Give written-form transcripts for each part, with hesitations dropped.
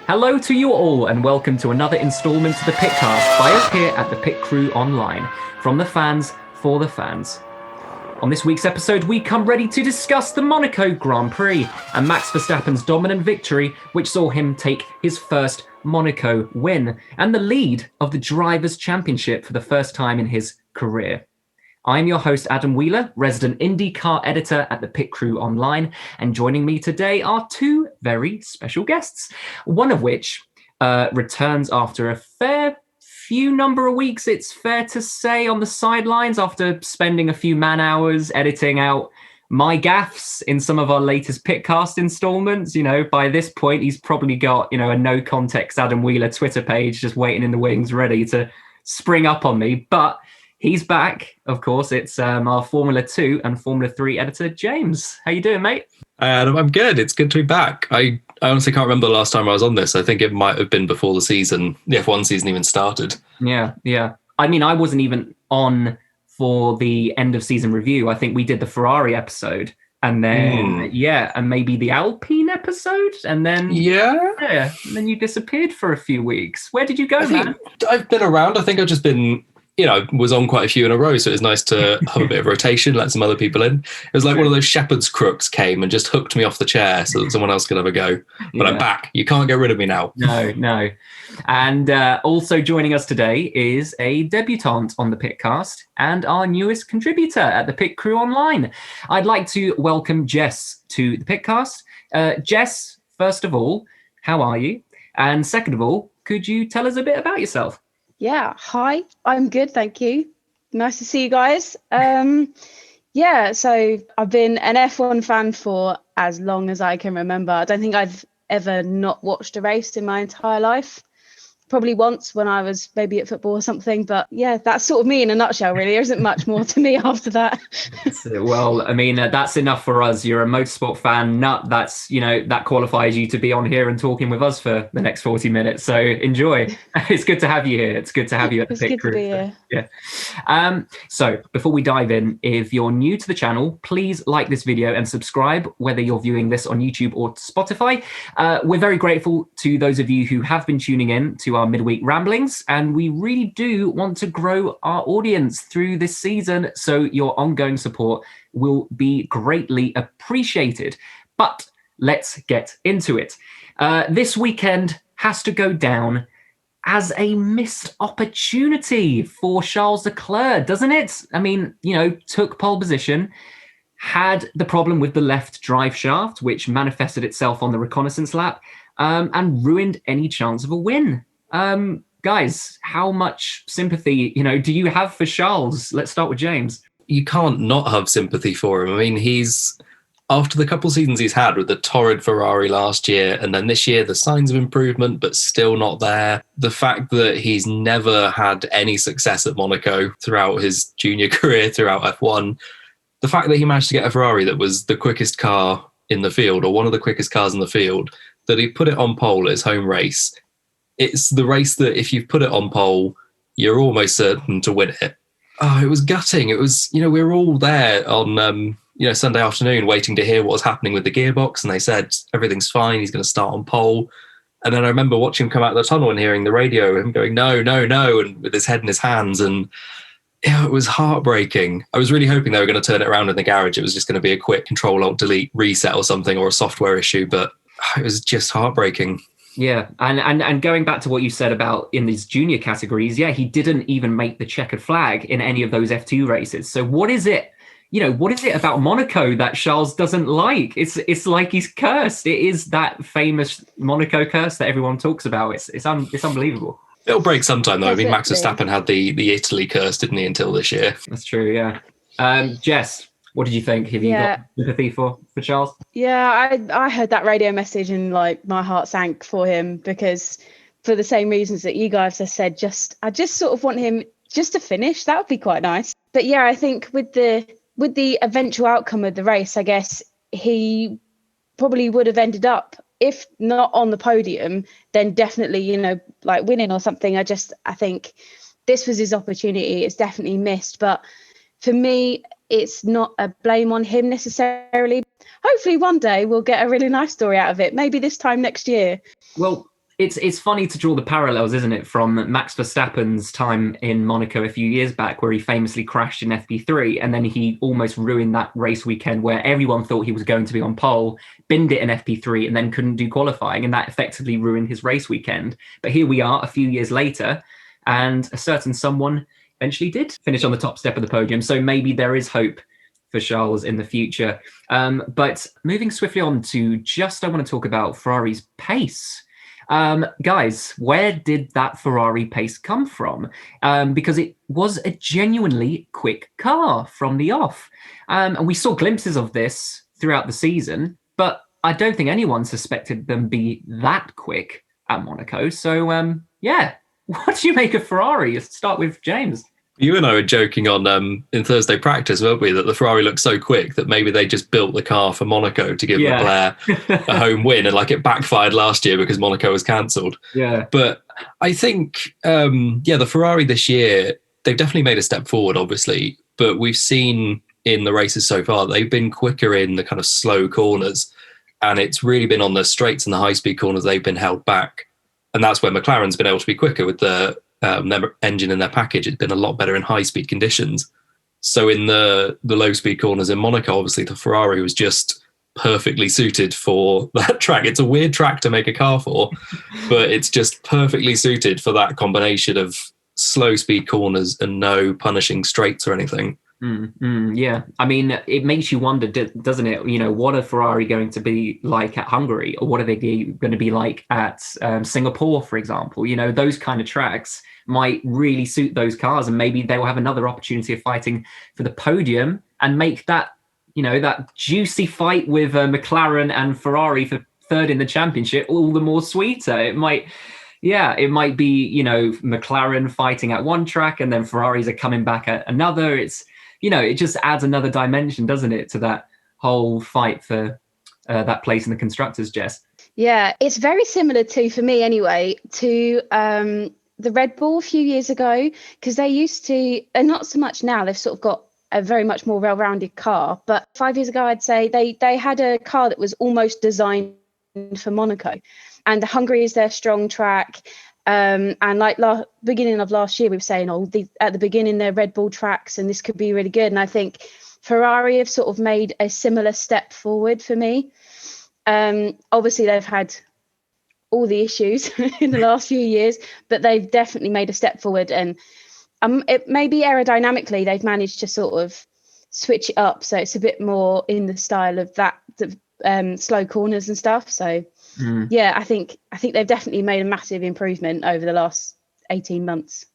Hello to you all, and welcome to another instalment of the PitCast by us here at ThePitCrewOnline, from the fans for the fans. On this week's episode, we come ready to discuss the Monaco Grand Prix and Max Verstappen's dominant victory, which saw him take his first Monaco win and the lead of the Drivers' Championship for the first time in his career. I'm your host, Adam Wheeler, resident IndyCar editor at ThePitCrewOnline, and joining me today are two very special guests, one of which returns after a fair few number of weeks, it's fair to say, on the sidelines after spending a few man-hours editing out my gaffes in some of our latest PitCast installments. By this point, he's probably got, a no-context Adam Wheeler Twitter page just waiting in the wings ready to spring up on me, but he's back, of course. It's our Formula 2 and Formula 3 editor, James. How you doing, mate? I'm good. It's good to be back. I honestly can't remember the last time I was on this. I think it might have been before the F1 season even started. Yeah. I mean, I wasn't even on for the end of season review. I think we did the Ferrari episode and then, and maybe the Alpine episode. And then, and then you disappeared for a few weeks. Where did you go, man? I've been around. I think I've just been... was on quite a few in a row, so it was nice to have a bit of rotation, let some other people in. It was like one of those shepherd's crooks came and just hooked me off the chair so that someone else could have a go. But I'm back. You can't get rid of me now. No. And also joining us today is a debutante on the PitCast and our newest contributor at the Pit Crew Online. I'd like to welcome Jess to the PitCast. Jess, first of all, how are you? And second of all, could you tell us a bit about yourself? Yeah, hi, I'm good, thank you. Nice to see you guys. So I've been an F1 fan for as long as I can remember. I don't think I've ever not watched a race in my entire life. Probably once when I was maybe at football or something, but yeah, that's sort of me in a nutshell, really. There isn't much more to me after that. Well, I mean, that's enough for us. You're a motorsport fan nut. That's, that qualifies you to be on here and talking with us for the next 40 minutes. So enjoy. It's good to have you here. It's good to have you at the Pit Crew. It's good to be here. Yeah. So before we dive in, if you're new to the channel, please like this video and subscribe, whether you're viewing this on YouTube or Spotify. We're very grateful to those of you who have been tuning in to our midweek ramblings, and we really do want to grow our audience through this season, so your ongoing support will be greatly appreciated. But let's get into it. This weekend has to go down as a missed opportunity for Charles Leclerc, doesn't it? I mean, took pole position, had the problem with the left drive shaft, which manifested itself on the reconnaissance lap, and ruined any chance of a win. Guys, how much sympathy, do you have for Charles? Let's start with James. You can't not have sympathy for him. I mean, after the couple seasons he's had with the torrid Ferrari last year, and then this year, the signs of improvement, but still not there. The fact that he's never had any success at Monaco throughout his junior career, throughout F1. The fact that he managed to get a Ferrari that was the quickest car in the field, or one of the quickest cars in the field, that he put it on pole at his home race. It's the race that if you put it on pole, you're almost certain to win it. Oh, it was gutting. It was, we were all there on, Sunday afternoon waiting to hear what was happening with the gearbox. And they said, everything's fine. He's going to start on pole. And then I remember watching him come out of the tunnel and hearing the radio, him going, no, and with his head in his hands. And it was heartbreaking. I was really hoping they were going to turn it around in the garage. It was just going to be a quick Control-Alt-Delete reset or something, or a software issue. But it was just heartbreaking. Yeah, and going back to what you said about in these junior categories, he didn't even make the checkered flag in any of those F2 races. So what is it, about Monaco that Charles doesn't like? It's like he's cursed. It is that famous Monaco curse that everyone talks about. It's unbelievable. It'll break sometime, though. Definitely. I mean, Max Verstappen had the Italy curse, didn't he, until this year? That's true, yeah. Jess, what did you think? Have you got sympathy for Charles? Yeah, I heard that radio message and my heart sank for him, because for the same reasons that you guys have said, I just sort of want him just to finish. That would be quite nice. But yeah, I think with the eventual outcome of the race, I guess he probably would have ended up, if not on the podium, then definitely, winning or something. I think this was his opportunity. It's definitely missed. But for me, it's not a blame on him necessarily. Hopefully one day we'll get a really nice story out of it. Maybe this time next year. Well, It's funny to draw the parallels, isn't it, from Max Verstappen's time in Monaco a few years back, where he famously crashed in FP3, and then he almost ruined that race weekend where everyone thought he was going to be on pole, binned it in FP3, and then couldn't do qualifying, and that effectively ruined his race weekend. But here we are a few years later, and a certain someone eventually did finish on the top step of the podium. So maybe there is hope for Charles in the future. But moving swiftly on to I want to talk about Ferrari's pace. Guys, where did that Ferrari pace come from? Because it was a genuinely quick car from the off. And we saw glimpses of this throughout the season, but I don't think anyone suspected them be that quick at Monaco. So, yeah, what do you make of Ferrari? Let's start with James. You and I were joking on in Thursday practice, weren't we, that the Ferrari looked so quick that maybe they just built the car for Monaco to give Leclerc a home win, and like it backfired last year because Monaco was cancelled. Yeah. But I think, the Ferrari this year, they've definitely made a step forward, obviously, but we've seen in the races so far, they've been quicker in the kind of slow corners, and it's really been on the straights and the high-speed corners they've been held back. And that's where McLaren's been able to be quicker with their engine in their package. It's been a lot better in high speed conditions. So in the low speed corners in Monaco, obviously the Ferrari was just perfectly suited for that track. It's a weird track to make a car for, but it's just perfectly suited for that combination of slow speed corners and no punishing straights or anything. Yeah, I mean, it makes you wonder, doesn't it? You know, what are Ferrari going to be like at Hungary, or what are they going to be like at Singapore, for example? You know, those kind of tracks might really suit those cars, and maybe they will have another opportunity of fighting for the podium and make that, you know, that juicy fight with McLaren and Ferrari for third in the championship all the more sweeter. It might be, you know, McLaren fighting at one track and then Ferraris are coming back at another. It's, you know, it just adds another dimension, doesn't it, to that whole fight for that place in the constructors, Jess? Yeah, it's very similar to, for me anyway, to the Red Bull a few years ago, because they used to, and not so much now, they've sort of got a very much more well-rounded car. But 5 years ago, I'd say they had a car that was almost designed for Monaco. And Hungary is their strong track. And like beginning of last year, we were saying, at the beginning, they're Red Bull tracks, and this could be really good. And I think Ferrari have sort of made a similar step forward for me. Obviously, they've had all the issues in the last few years, but they've definitely made a step forward. And it maybe aerodynamically, they've managed to sort of switch it up. So it's a bit more in the style of that, the slow corners and stuff. So yeah, I think they've definitely made a massive improvement over the last 18 months.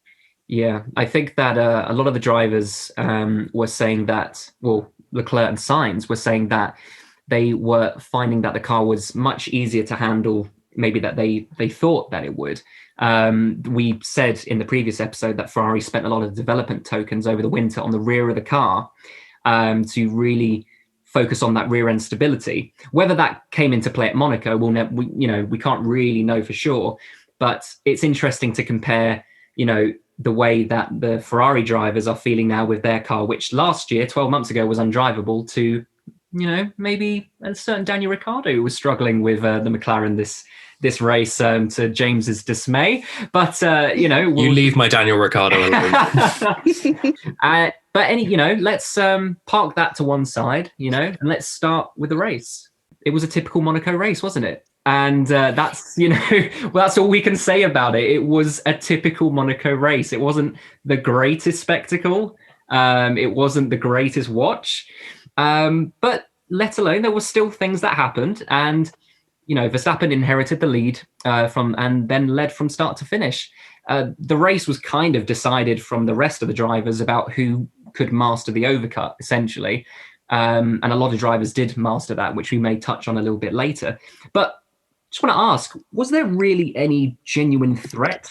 Yeah, I think that a lot of the drivers were saying that, well, Leclerc and Sainz were saying that they were finding that the car was much easier to handle, maybe that they thought that it would. We said in the previous episode that Ferrari spent a lot of development tokens over the winter on the rear of the car to really focus on that rear end stability. Whether that came into play at Monaco, we can't really know for sure. But it's interesting to compare, you know, the way that the Ferrari drivers are feeling now with their car, which last year, 12 months ago, was undrivable, to, you know, maybe a certain Daniel Ricciardo who was struggling with the McLaren this race, to James's dismay. But you leave my Daniel Ricciardo alone. But let's park that to one side, and let's start with the race. It was a typical Monaco race, wasn't it? And that's, that's all we can say about it. It was a typical Monaco race. It wasn't the greatest spectacle. It wasn't the greatest watch. But let alone, there were still things that happened. And, Verstappen inherited the lead and then led from start to finish. The race was kind of decided from the rest of the drivers about who could master the overcut, essentially. And a lot of drivers did master that, which we may touch on a little bit later. But just want to ask, was there really any genuine threat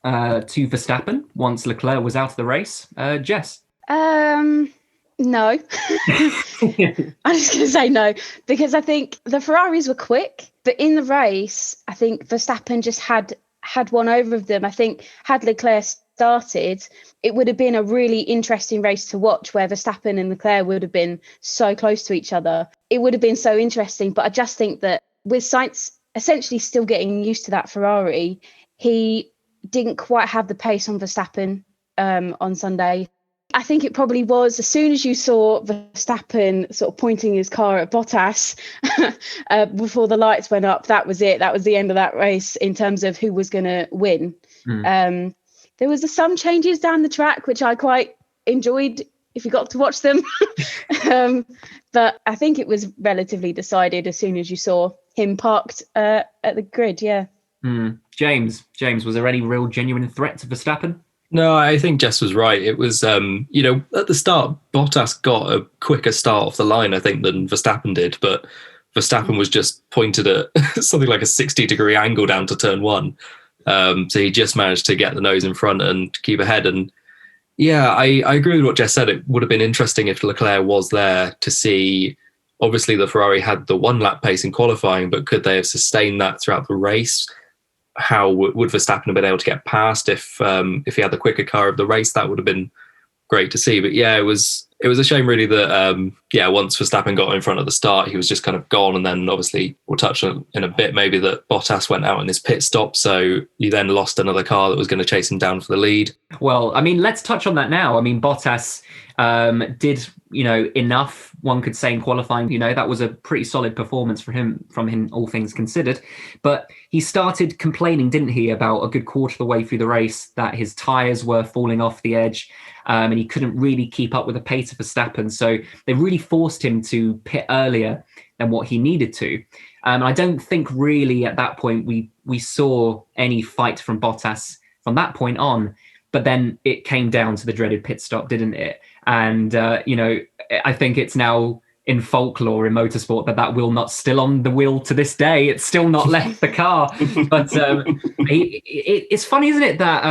to Verstappen once Leclerc was out of the race? Jess? No. I'm just going to say no, because I think the Ferraris were quick, but in the race, I think Verstappen just had one over them. I think had Leclerc started, it would have been a really interesting race to watch, where Verstappen and Leclerc would have been so close to each other. It would have been so interesting, but I just think that with Sainz essentially still getting used to that Ferrari. He didn't quite have the pace on Verstappen on Sunday. I think it probably was as soon as you saw Verstappen sort of pointing his car at Bottas before the lights went up, that was it. That was the end of that race in terms of who was going to win. There was some changes down the track, which I quite enjoyed if you got to watch them. But I think it was relatively decided as soon as you saw him parked at the grid, yeah. James, was there any real genuine threat to Verstappen? No, I think Jess was right. It was, at the start, Bottas got a quicker start off the line, I think, than Verstappen did. But Verstappen was just pointed at something like a 60-degree angle down to turn one. So he just managed to get the nose in front and keep ahead. And yeah, I agree with what Jess said. It would have been interesting if Leclerc was there to see. Obviously, the Ferrari had the one-lap pace in qualifying, but could they have sustained that throughout the race? How would Verstappen have been able to get past if he had the quicker car of the race? That would have been great to see. But yeah, it was a shame really that once Verstappen got in front at the start, he was just kind of gone. And then obviously we'll touch on in a bit maybe that Bottas went out in his pit stop, so you then lost another car that was going to chase him down for the lead. Well, I mean, let's touch on that now. I mean, Bottas did enough, one could say, in qualifying. That was a pretty solid performance from him, all things considered. But he started complaining, didn't he, about a good quarter of the way through the race that his tyres were falling off the edge, and he couldn't really keep up with the pace of Verstappen. So they really forced him to pit earlier than what he needed to. I don't think really at that point we saw any fight from Bottas from that point on. But then it came down to the dreaded pit stop, didn't it? And, I think it's now in folklore in motorsport that wheel nut's still on the wheel to this day. It's still not left the car. But it's funny, isn't it, that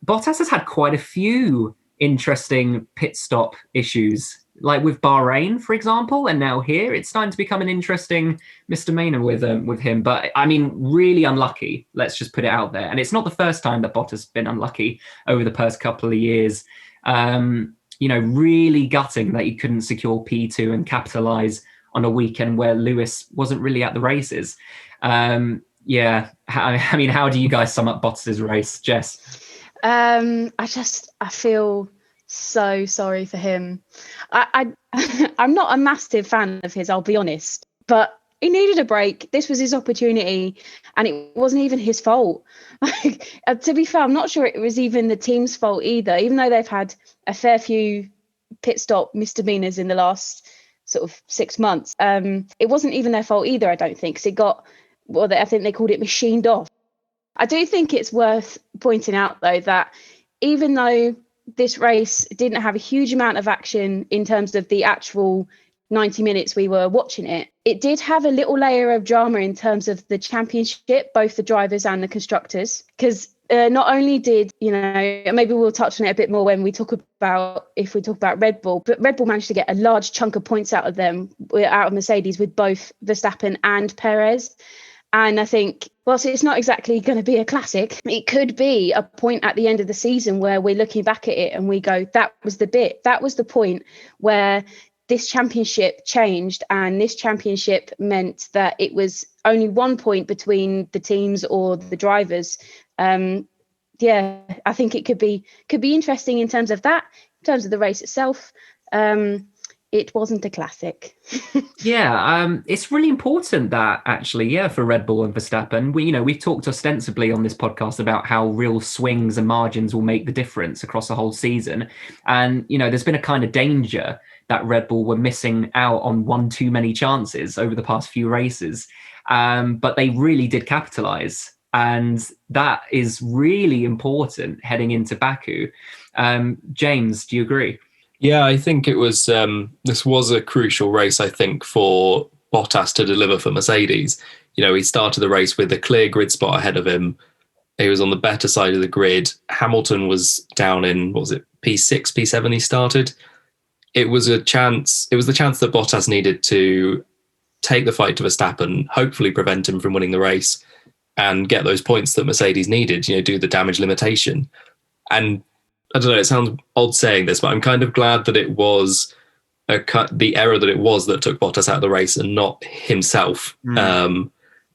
Bottas has had quite a few interesting pit stop issues, like with Bahrain, for example, and now here. It's starting to become an interesting misdemeanor with him. But I mean, really unlucky. Let's just put it out there. And it's not the first time that Bottas has been unlucky over the past couple of years. Really gutting that he couldn't secure P2 and capitalize on a weekend where Lewis wasn't really at the races. I mean, how do you guys sum up Bottas's race, Jess? I feel so sorry for him. I'm not a massive fan of his, I'll be honest, but he needed a break. This was his opportunity, and it wasn't even his fault. To be fair, I'm not sure it was even the team's fault either, even though they've had a fair few pit stop misdemeanors in the last sort of 6 months. It wasn't even their fault either, I don't think, because I think they called it machined off. I do think it's worth pointing out, though, that even though this race didn't have a huge amount of action in terms of the actual 90 minutes we were watching it did have a little layer of drama in terms of the championship, both the drivers and the constructors, because not only did, maybe we'll touch on it a bit more when we talk about Red Bull, but Red Bull managed to get a large chunk of points out of Mercedes with both Verstappen and Perez. And I think, whilst it's not exactly going to be a classic, it could be a point at the end of the season where we're looking back at it and we go, that was the point where this championship changed, and this championship meant that it was only 1 point between the teams or the drivers. I think it could be interesting in terms of that, in terms of the race itself. It wasn't a classic. It's really important that actually, for Red Bull and Verstappen, we've talked ostensibly on this podcast about how real swings and margins will make the difference across the whole season. And, there's been a kind of danger that Red Bull were missing out on one too many chances over the past few races. But they really did capitalize. And that is really important heading into Baku. James, do you agree? Yeah, I think it was. This was a crucial race, I think, for Bottas to deliver for Mercedes. He started the race with a clear grid spot ahead of him. He was on the better side of the grid. Hamilton was down in, P6, P7 he started. It was the chance that Bottas needed to take the fight to Verstappen, hopefully prevent him from winning the race and get those points that Mercedes needed, do the damage limitation. And I don't know, it sounds odd saying this, but I'm kind of glad that it was the error that it was that took Bottas out of the race and not himself.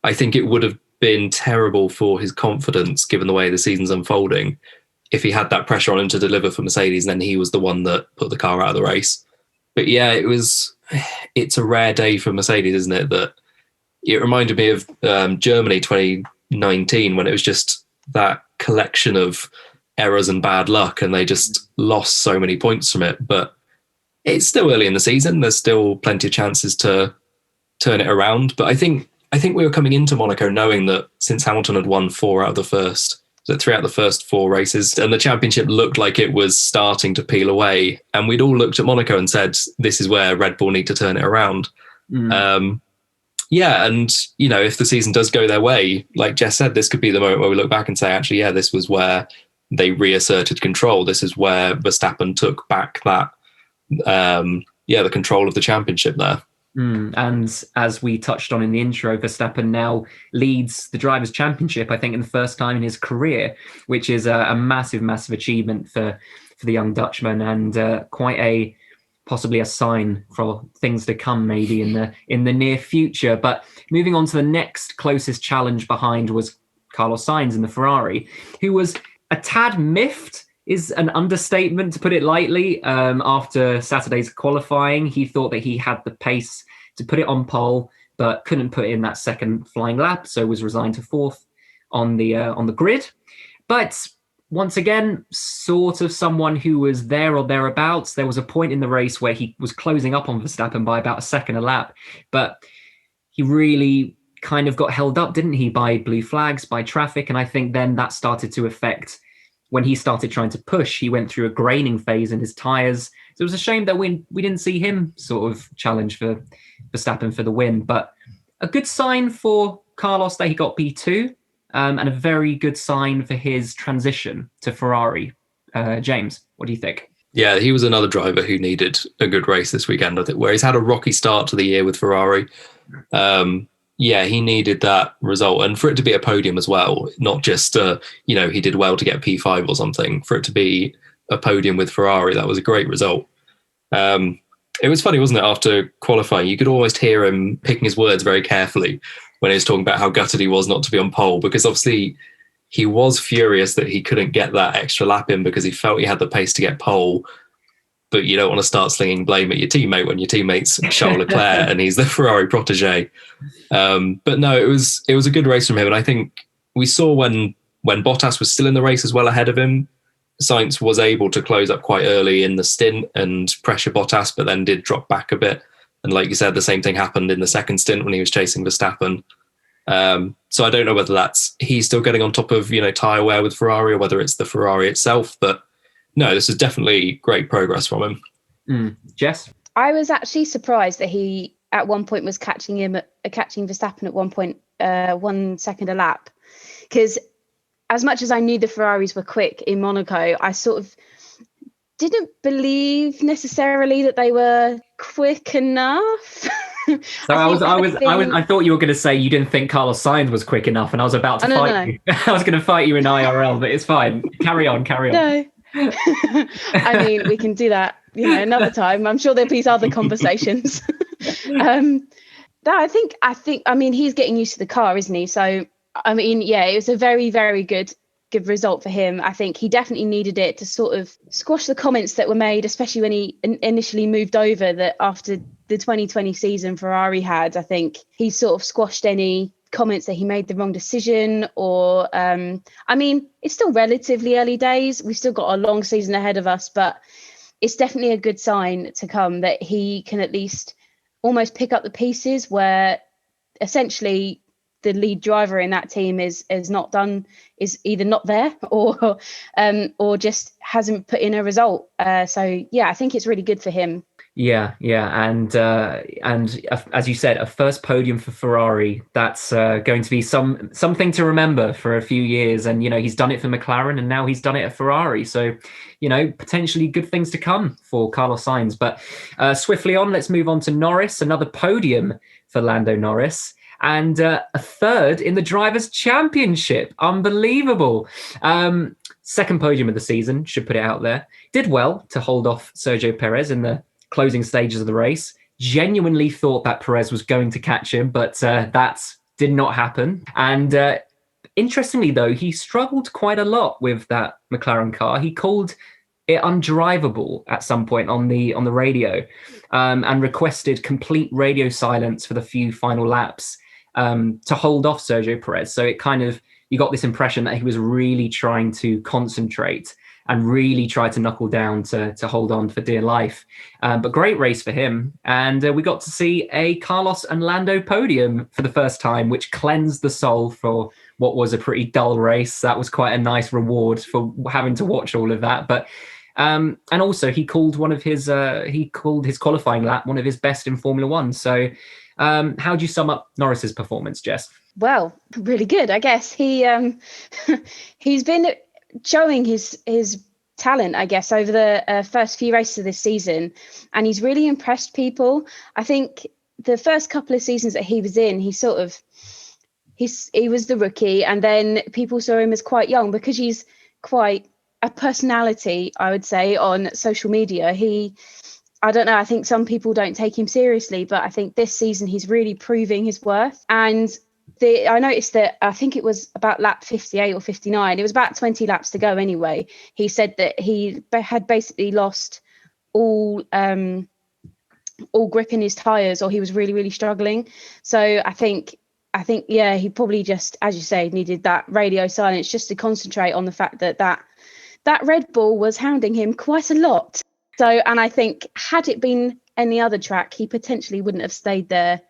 I think it would have been terrible for his confidence, given the way the season's unfolding, if he had that pressure on him to deliver for Mercedes, and then he was the one that put the car out of the race. But yeah, it's a rare day for Mercedes, isn't it? That it reminded me of Germany 2019, when it was just that collection of errors and bad luck, and they just lost so many points from it. But it's still early in the season. There's still plenty of chances to turn it around. But I think we were coming into Monaco knowing that since Hamilton had won 3 out of the first 4 races, and the championship looked like it was starting to peel away, and we'd all looked at Monaco and said, this is where Red Bull need to turn it around. Yeah, and if the season does go their way, like Jess said, this could be the moment where we look back and say, actually, yeah, this was where they reasserted control. This is where Verstappen took back that the control of the championship there. And as we touched on in the intro, Verstappen now leads the Drivers' Championship, I think, in the first time in his career, which is a massive, massive achievement for the young Dutchman, and quite possibly a sign for things to come maybe in the near future. But moving on to the next closest challenge behind was Carlos Sainz in the Ferrari, who was a tad miffed, is an understatement to put it lightly. After Saturday's qualifying, he thought that he had the pace to put it on pole, but couldn't put in that second flying lap, so was resigned to 4th on the grid. But once again, sort of someone who was there or thereabouts. There was a point in the race where he was closing up on Verstappen by about a second a lap, but he really kind of got held up, didn't he, by blue flags, by traffic. And I think then that started to affect when he started trying to push. He went through a graining phase in his tyres. So it was a shame that we didn't see him sort of challenge for Verstappen for the win. But a good sign for Carlos that he got P2, and a very good sign for his transition to Ferrari. James, what do you think? Yeah, he was another driver who needed a good race this weekend, I think, where he's had a rocky start to the year with Ferrari. He needed that result, and for it to be a podium as well, not just he did well to get P5 or something. For it to be a podium with Ferrari, that was a great result. It was funny, wasn't it? After qualifying, you could almost hear him picking his words very carefully when he was talking about how gutted he was not to be on pole, because obviously he was furious that he couldn't get that extra lap in because he felt he had the pace to get pole. But you don't want to start slinging blame at your teammate when your teammate's Charles Leclerc and he's the Ferrari protege. But no, it was a good race from him. And I think we saw when Bottas was still in the race as well ahead of him, Sainz was able to close up quite early in the stint and pressure Bottas, but then did drop back a bit. And like you said, the same thing happened in the second stint when he was chasing Verstappen. So I don't know whether he's still getting on top of, tyre wear with Ferrari, or whether it's the Ferrari itself. But no, this is definitely great progress from him. Jess? I was actually surprised that he at one point was catching Verstappen at one point, 1 second a lap. Because as much as I knew the Ferraris were quick in Monaco, I sort of didn't believe necessarily that they were quick enough. So I thought you were going to say you didn't think Carlos Sainz was quick enough, and I was about to fight you. I was going to fight you in IRL, but it's fine. Carry on. No. I mean, we can do that, another time. I'm sure there'll be other conversations. I think, he's getting used to the car, isn't he? So, it was a very, very good result for him. I think he definitely needed it to sort of squash the comments that were made, especially when he initially moved over, that after the 2020 season Ferrari had, I think he sort of squashed any comments that he made the wrong decision, or it's still relatively early days. We've still got a long season ahead of us, but it's definitely a good sign to come that he can at least almost pick up the pieces where essentially the lead driver in that team is either not there or just hasn't put in a result. I think it's really good for him. Yeah, and as you said, a first podium for Ferrari. That's going to be something to remember for a few years. And he's done it for McLaren, and now he's done it at Ferrari. So potentially good things to come for Carlos Sainz. But swiftly on, let's move on to Norris. Another podium for Lando Norris, and a third in the Drivers' Championship. Unbelievable. Second podium of the season, should put it out there. Did well to hold off Sergio Perez in the closing stages of the race. Genuinely thought that Perez was going to catch him, but that did not happen. And interestingly, though, he struggled quite a lot with that McLaren car. He called it undrivable at some point on the radio, and requested complete radio silence for the few final laps to hold off Sergio Perez. So it kind of, you got this impression that he was really trying to concentrate and really try to knuckle down to hold on for dear life. But great race for him. And we got to see a Carlos and Lando podium for the first time, which cleansed the soul for what was a pretty dull race. That was quite a nice reward for having to watch all of that. But and also he called his qualifying lap one of his best in Formula One. So how do you sum up Norris's performance, Jess? Well, really good, I guess. He's been showing his talent, I guess, over the first few races of this season, and he's really impressed people. I think the first couple of seasons that he was in, he was the rookie, and then people saw him as quite young because he's quite a personality, I would say, on social media. I don't know, I think some people don't take him seriously, but I think this season he's really proving his worth. And I noticed that, I think it was about lap 58 or 59, it was about 20 laps to go anyway. He said that he had basically lost all grip in his tyres, or he was really, really struggling. So I think, yeah, he probably just, as you say, needed that radio silence just to concentrate on the fact that Red Bull was hounding him quite a lot. So, and I think had it been any other track, he potentially wouldn't have stayed there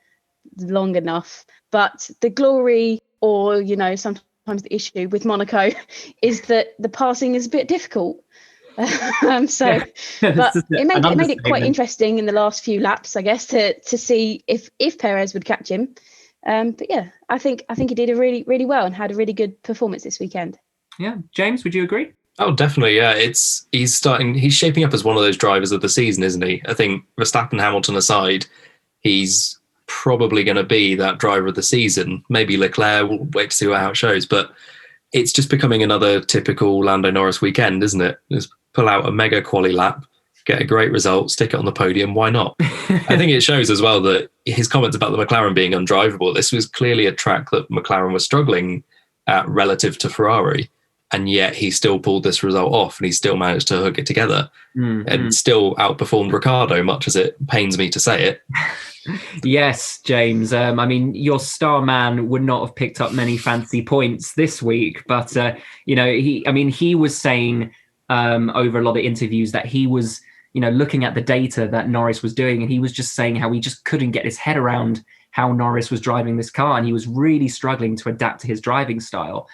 long enough. But the glory, or, sometimes the issue with Monaco is that the passing is a bit difficult. But it made it quite interesting in the last few laps, I guess, to see if Perez would catch him. But yeah, I think he did a really, really well and had a really good performance this weekend. Yeah, James, would you agree? Oh, definitely. Yeah, he's shaping up as one of those drivers of the season, isn't he? I think Verstappen, Hamilton aside, he's probably going to be that driver of the season. Maybe Leclerc, we'll wait to see how it shows, but it's just becoming another typical Lando Norris weekend, isn't it? Just pull out a mega quali lap, get a great result, stick it on the podium. Why not? I think it shows as well that his comments about the McLaren being undrivable, this was clearly a track that McLaren was struggling at relative to Ferrari. And yet he still pulled this result off, and he still managed to hook it together and still outperformed Ricciardo, much as it pains me to say it. Yes, James. I mean, your star man would not have picked up many fancy points this week, but he was saying over a lot of interviews that he was, looking at the data that Norris was doing, and he was just saying how he just couldn't get his head around how Norris was driving this car, and he was really struggling to adapt to his driving style.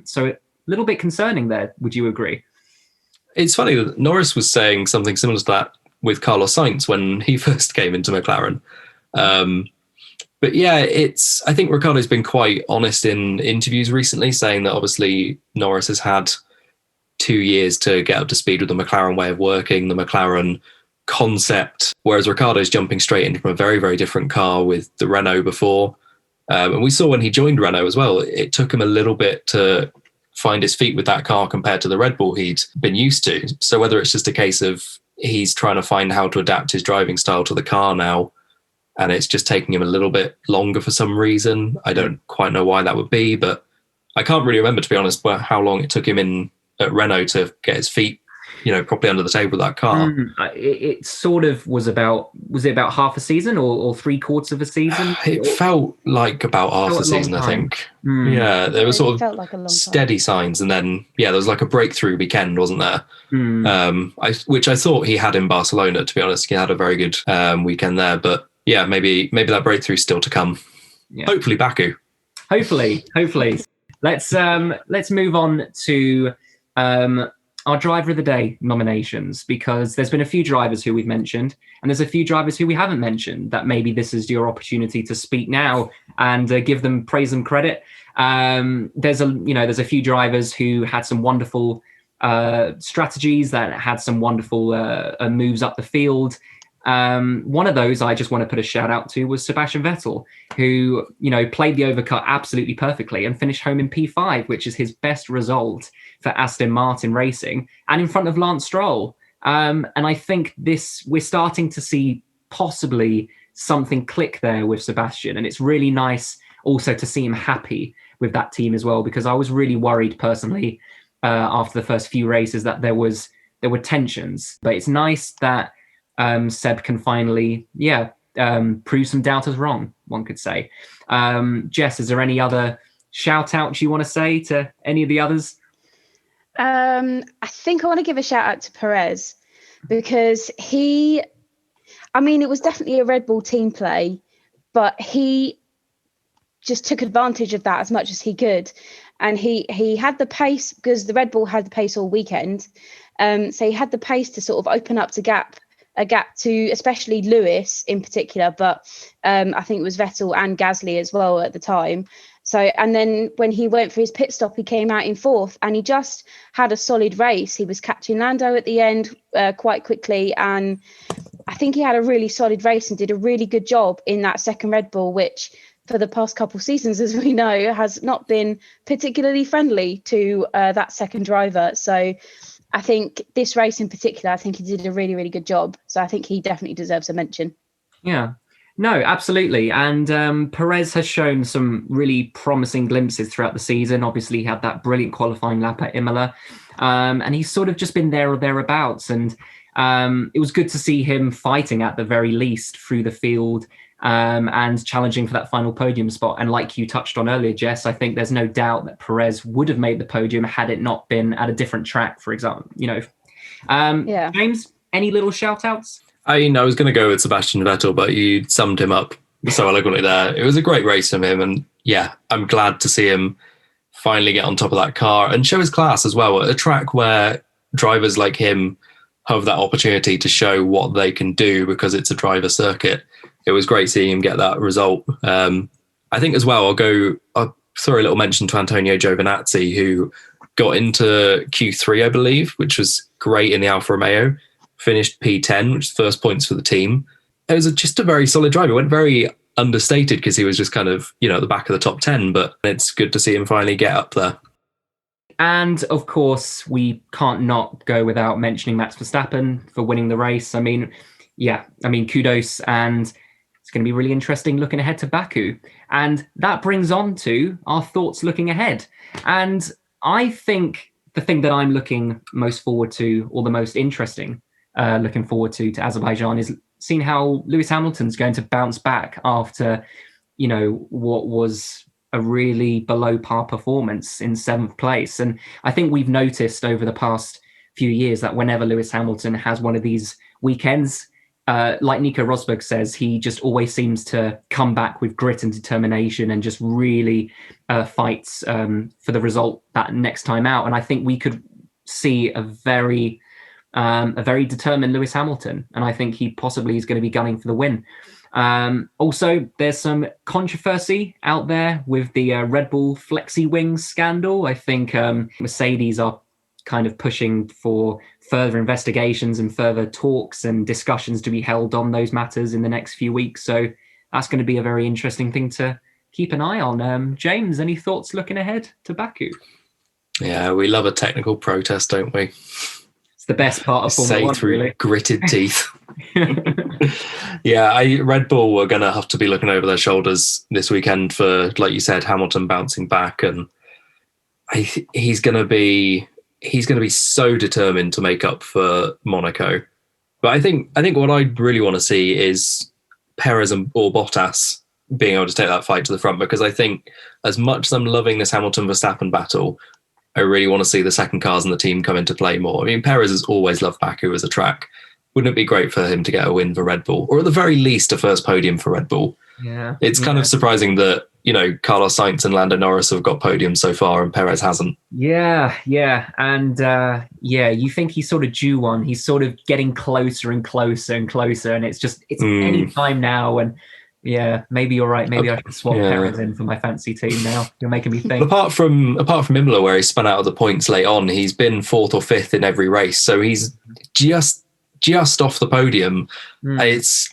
So a little bit concerning there. Would you agree? It's funny that Norris was saying something similar to that with Carlos Sainz when he first came into McLaren. But yeah, I think Ricciardo's been quite honest in interviews recently, saying that obviously Norris has had 2 years to get up to speed with the McLaren way of working, the McLaren concept, whereas Ricciardo's jumping straight in from a very, very different car with the Renault before. And we saw when he joined Renault as well, it took him a little bit to find his feet with that car compared to the Red Bull he'd been used to. So whether it's just a case of he's trying to find how to adapt his driving style to the car now, and it's just taking him a little bit longer for some reason, I don't quite know why that would be, but I can't really remember, to be honest, how long it took him at Renault to get his feet properly under the table with that car. It sort of was it about half a season or 3/4 of a season? It felt like about half a season, I think. Yeah, there were sort of like steady signs, and then there was like a breakthrough weekend, wasn't there? Which I thought he had in Barcelona, to be honest. He had a very good weekend there, but yeah, maybe that breakthrough's still to come. Yeah. Hopefully Baku. Hopefully. Let's move on to our driver of the day nominations, because there's been a few drivers who we've mentioned, and there's a few drivers who we haven't mentioned, that maybe this is your opportunity to speak now and give them praise and credit. There's a few drivers who had some wonderful strategies, that had some wonderful moves up the field. One of those I just want to put a shout out to was Sebastian Vettel, who, played the overcut absolutely perfectly and finished home in P5, which is his best result for Aston Martin Racing, and in front of Lance Stroll. And I think we're starting to see possibly something click there with Sebastian, and it's really nice also to see him happy with that team as well, because I was really worried personally after the first few races that there were tensions. But it's nice that Seb can finally, prove some doubters wrong, one could say. Jess, is there any other shout outs you want to say to any of the others? I think I want to give a shout out to Perez, because it was definitely a Red Bull team play, but he just took advantage of that as much as he could. And he had the pace, because the Red Bull had the pace all weekend. So he had the pace to sort of open up a gap to especially Lewis in particular, but I think it was Vettel and Gasly as well at the time. So, and then when he went for his pit stop, he came out in fourth, and he just had a solid race. He was catching Lando at the end quite quickly, and I think he had a really solid race and did a really good job in that second Red Bull, which for the past couple of seasons, as we know, has not been particularly friendly to that second driver. So I think this race in particular, I think he did a really, really good job. So I think he definitely deserves a mention. Yeah. No, absolutely. And Perez has shown some really promising glimpses throughout the season. Obviously, he had that brilliant qualifying lap at Imola. And he's sort of just been there or thereabouts. And it was good to see him fighting at the very least through the field and challenging for that final podium spot. And like you touched on earlier, Jess, I think there's no doubt that Perez would have made the podium had it not been at a different track, for example. James, any little shout outs? I was going to go with Sebastian Vettel, but you summed him up so eloquently there. It was a great race from him. And yeah, I'm glad to see him finally get on top of that car and show his class as well. At a track where drivers like him have that opportunity to show what they can do because it's a driver circuit. It was great seeing him get that result. I think as well, I'll throw a little mention to Antonio Giovinazzi, who got into Q3, I believe, which was great in the Alfa Romeo. Finished P10, which is first points for the team. It was just a very solid driver. It went very understated because he was just kind of, at the back of the top 10, but it's good to see him finally get up there. And of course, we can't not go without mentioning Max Verstappen for winning the race. Kudos. And it's going to be really interesting looking ahead to Baku. And that brings on to our thoughts looking ahead. And I think the thing that I'm looking most forward to, or the most interesting looking forward to Azerbaijan, is seeing how Lewis Hamilton's going to bounce back after, what was a really below par performance in 7th place. And I think we've noticed over the past few years that whenever Lewis Hamilton has one of these weekends, like Nico Rosberg says, he just always seems to come back with grit and determination and just really fights for the result that next time out. And I think we could see a very determined Lewis Hamilton, and I think he possibly is going to be gunning for the win. Also, there's some controversy out there with the Red Bull Flexi Wings scandal. I think Mercedes are kind of pushing for further investigations and further talks and discussions to be held on those matters in the next few weeks. So that's going to be a very interesting thing to keep an eye on. James, any thoughts looking ahead to Baku? Yeah, we love a technical protest, don't we? It's the best part of Formula One, through really. Gritted teeth. Yeah, Red Bull were going to have to be looking over their shoulders this weekend for, like you said, Hamilton bouncing back, and he's going to be so determined to make up for Monaco. But I think what I really want to see is Perez or Bottas being able to take that fight to the front, because I think as much as I'm loving this Hamilton-Verstappen battle, I really want to see the second cars in the team come into play more. I mean, Perez has always loved Baku as a track. Wouldn't it be great for him to get a win for Red Bull, or at the very least a first podium for Red Bull? Yeah, it's kind of surprising that Carlos Sainz and Lando Norris have got podiums so far and Perez hasn't. Yeah, and you think he's sort of due one. He's sort of getting closer and closer and closer, and it's any time now. And yeah, maybe you're right. Maybe I should swap Perez in for my fancy team now. You're making me think. Apart from Imola, where he spun out of the points late on, he's been 4th or 5th in every race, so he's just off the podium. He's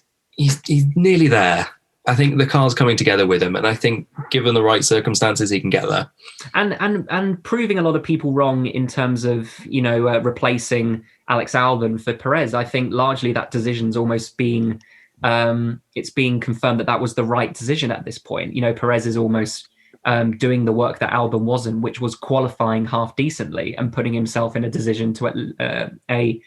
nearly there. I think the car's coming together with him, and I think given the right circumstances, he can get there. And proving a lot of people wrong in terms of replacing Alex Albon for Perez. I think largely that decision's almost been it's being confirmed that that was the right decision at this point. You know, Perez is almost doing the work that Albon wasn't, which was qualifying half decently and putting himself in a decision to a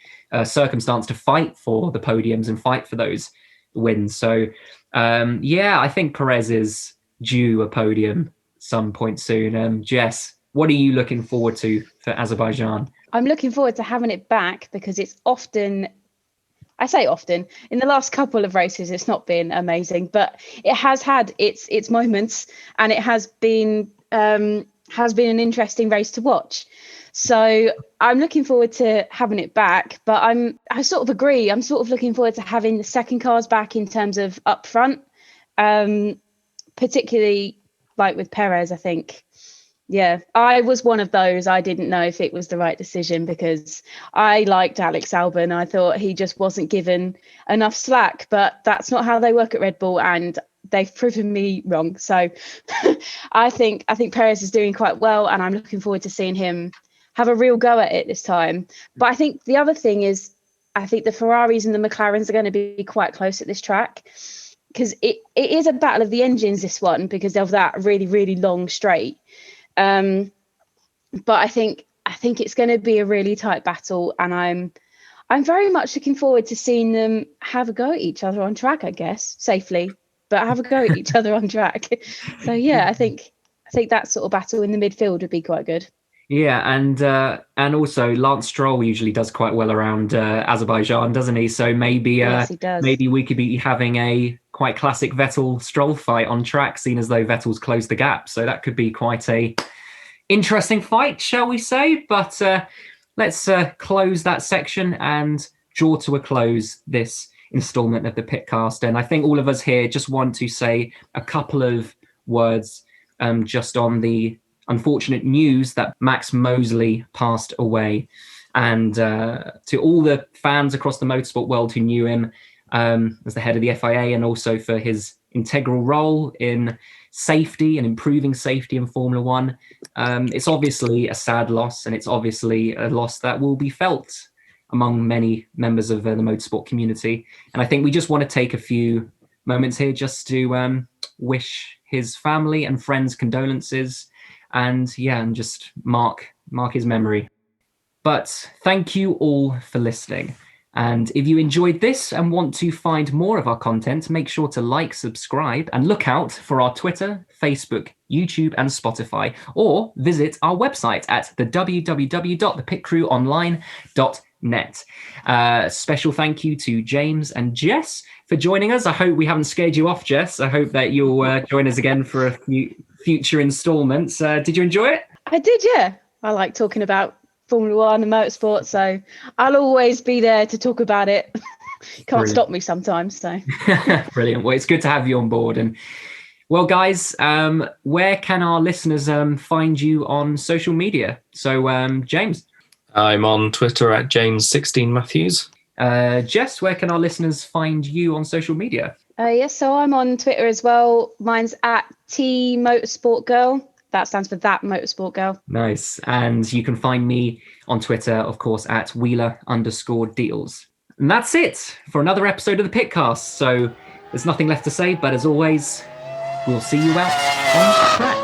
circumstance to fight for the podiums and fight for those wins. So, I think Perez is due a podium some point soon. Jess, what are you looking forward to for Azerbaijan? I'm looking forward to having it back because it's often, I say often, in the last couple of races, it's not been amazing, but it has had its moments, and it has been an interesting race to watch. So I'm looking forward to having it back, but I sort of agree. I'm sort of looking forward to having the second cars back in terms of up front, particularly like with Perez, I think. Yeah, I was one of those. I didn't know if it was the right decision because I liked Alex Albon. I thought he just wasn't given enough slack, but that's not how they work at Red Bull, and they've proven me wrong. So I think Perez is doing quite well, and I'm looking forward to seeing him have a real go at it this time. But I think the other thing is, I think the Ferraris and the McLarens are going to be quite close at this track because it is a battle of the engines, this one, because of that really, really long straight. But I think it's going to be a really tight battle, and I'm very much looking forward to seeing them have a go at each other on track, I guess, safely, but have a go at each other on track. So yeah, I think that sort of battle in the midfield would be quite good. Yeah, and also Lance Stroll usually does quite well around Azerbaijan, doesn't he? So maybe Yes, he does. Maybe we could be having a quite classic Vettel-Stroll fight on track, seen as though Vettel's closed the gap. So that could be quite a interesting fight, shall we say? But let's close that section and draw to a close this installment of the PitCast. And I think all of us here just want to say a couple of words just on the unfortunate news that Max Mosley passed away. And to all the fans across the motorsport world who knew him as the head of the FIA, and also for his integral role in safety and improving safety in Formula One, it's obviously a sad loss, and it's obviously a loss that will be felt among many members of the motorsport community. And I think we just want to take a few moments here just to wish his family and friends condolences, and just mark his memory. But thank you all for listening. And if you enjoyed this and want to find more of our content, make sure to like, subscribe, and look out for our Twitter, Facebook, YouTube, and Spotify, or visit our website at the www.ThePitCrewOnline.net. Special thank you to James and Jess for joining us. I hope we haven't scared you off, Jess. I hope that you'll join us again for a few future installments. Did you enjoy it? I did, yeah. I like talking about Formula One and motorsport, so I'll always be there to talk about it. Can't Brilliant. stop me sometimes. So Brilliant. Well, it's good to have you on board. And well, guys, where can our listeners find you on social media? So, James. I'm on Twitter at James16Matthews. Jess, where can our listeners find you on social media? Yes, so I'm on Twitter as well. Mine's at T Motorsport Girl. That stands for That Motorsport Girl. Nice. And you can find me on Twitter, of course, at Wheeler_deals. And that's it for another episode of the PitCast. So there's nothing left to say, but as always, we'll see you out on track.